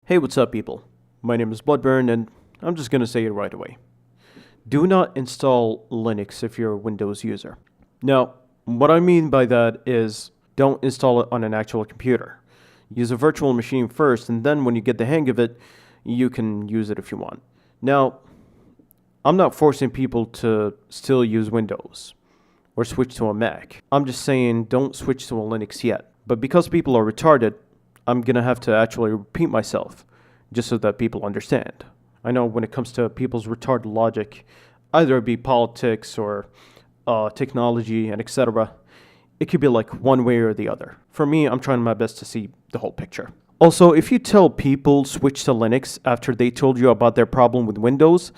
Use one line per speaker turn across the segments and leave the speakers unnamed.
Hey, what's up, people? My name is BloodBurn, and I'm just gonna say it right away. Do not install Linux if you're a Windows user. Now, what I mean by that is don't install it on an actual computer. Use a virtual machine first, and then when you get the hang of it, you can use it if you want. Now, I'm not forcing people to still use Windows or switch to a Mac. I'm just saying don't switch to a Linux yet. But because people are retarded, I'm gonna have to actually repeat myself just so that people understand. I know when it comes to people's retarded logic, either it be politics or technology and etc., it could be like one way or the other. For me, I'm trying my best to see the whole picture. Also, if you tell people switch to Linux after they told you about their problem with Windows,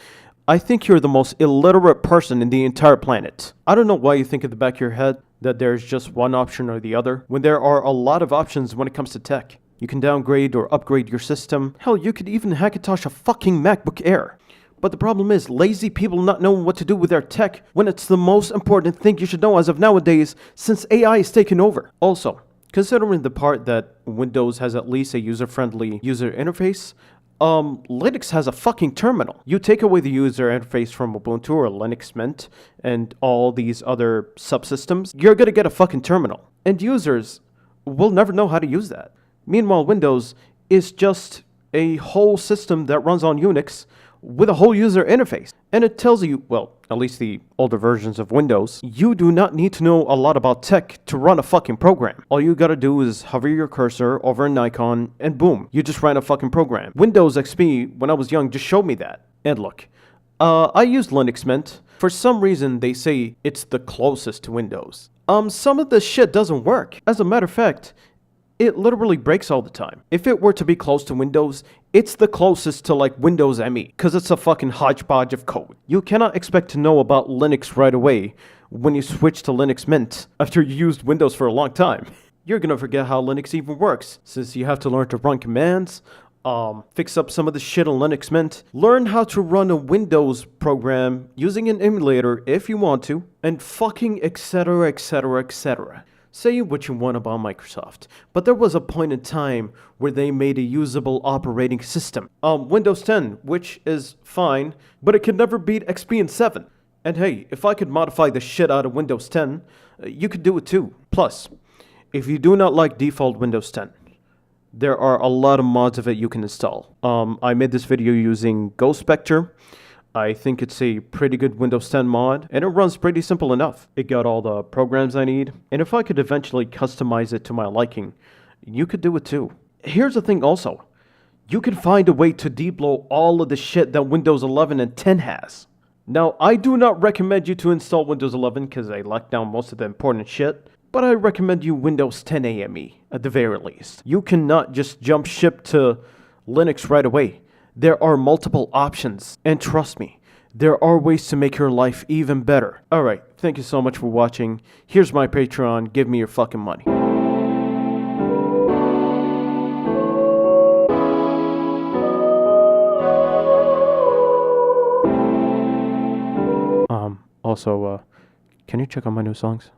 I think you're the most illiterate person in the entire planet. I don't know why you think in the back of your head that there's just one option or the other, when there are a lot of options when it comes to tech. You can downgrade or upgrade your system. Hell, you could even Hackintosh a fucking MacBook Air. But the problem is, lazy people not knowing what to do with their tech when it's the most important thing you should know as of nowadays, since AI is taking over. Also, considering the part that Windows has at least a user-friendly user interface, Linux has a fucking terminal. You take away the user interface from Ubuntu or Linux Mint and all these other subsystems, you're gonna get a fucking terminal. And users will never know how to use that. Meanwhile, Windows is just a whole system that runs on Unix with a whole user interface. And it tells you, well, at least the older versions of Windows, you do not need to know a lot about tech to run a fucking program. All you gotta do is hover your cursor over an icon and boom, you just ran a fucking program. Windows XP, when I was young, just showed me that. And look, I used Linux Mint. For some reason, they say it's the closest to Windows. Some of this shit doesn't work. As a matter of fact, it literally breaks all the time. If it were to be close to Windows, it's the closest to like Windows ME, because it's a fucking hodgepodge of code. You cannot expect to know about Linux right away when you switch to Linux Mint after you used Windows for a long time. You're gonna forget how Linux even works, since you have to learn to run commands, fix up some of the shit on Linux Mint, learn how to run a Windows program using an emulator if you want to, and fucking etc, etc, etc. Say what you want about Microsoft, but there was a point in time where they made a usable operating system. Windows 10, which is fine, but it could never beat XP and 7. And hey, if I could modify the shit out of Windows 10, you could do it too. Plus, if you do not like default Windows 10, there are a lot of mods of it you can install. I made this video using Ghost Spectre. I think it's a pretty good Windows 10 mod, and it runs pretty simple enough. It got all the programs I need, and if I could eventually customize it to my liking, you could do it too. Here's the thing also, you can find a way to deblow all of the shit that Windows 11 and 10 has. Now, I do not recommend you to install Windows 11 because I locked down most of the important shit, but I recommend you Windows 10 AME at the very least. You cannot just jump ship to Linux right away. There are multiple options, and trust me, there are ways to make your life even better. Alright, thank you so much for watching. Here's my Patreon, give me your fucking money. Also, can you check out my new songs?